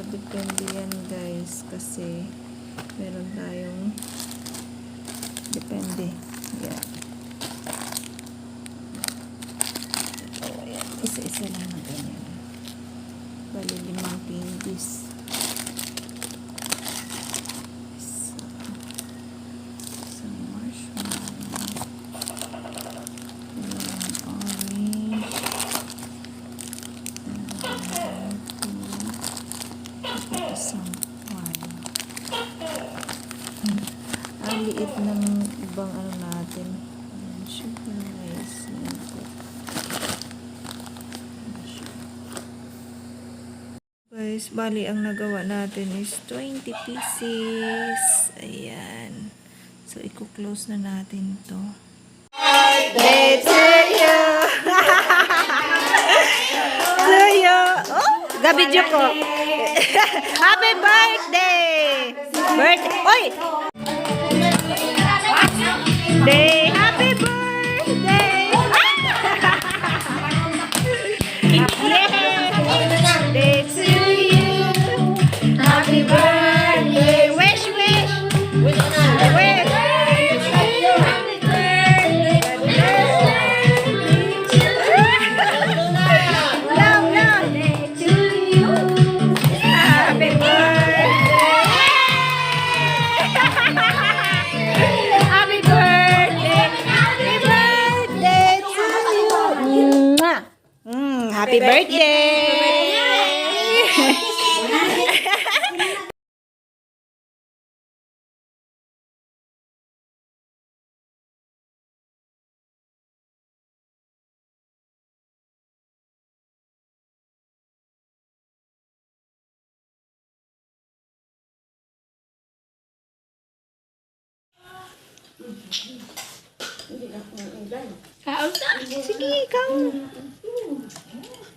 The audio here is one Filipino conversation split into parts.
depende yan guys. Kasi, meron tayong depende. Yan. Ayan. Isa-isa lang na ganyan. Bali 5 candies. Isang marshmallow. Ang liit ng ibang ano natin. Sugar rice. Guys, bali ang nagawa natin is 20 pieces. Ayan. So, i-close na natin to. Birthday to you! To you! Oh, gabidyo ko. Happy birthday! Birthday! Oy! Day! Happy birthday! Birthday to you! Happy birthday! Wish, wish! Wish! Happy birthday! Sige, ikaw.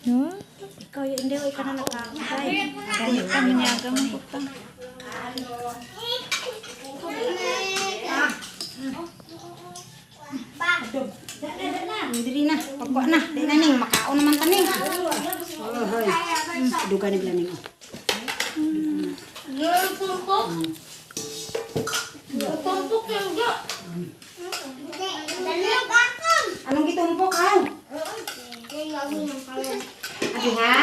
No? Ikaw yun, hindi. Ikaw na nakakakay. Dahil kami niyaga mo pa. Dili na. Pagkuha na. Dili na ning. Makao naman taning. Duga nila ning. Anong gitumpok ka? Adi ha?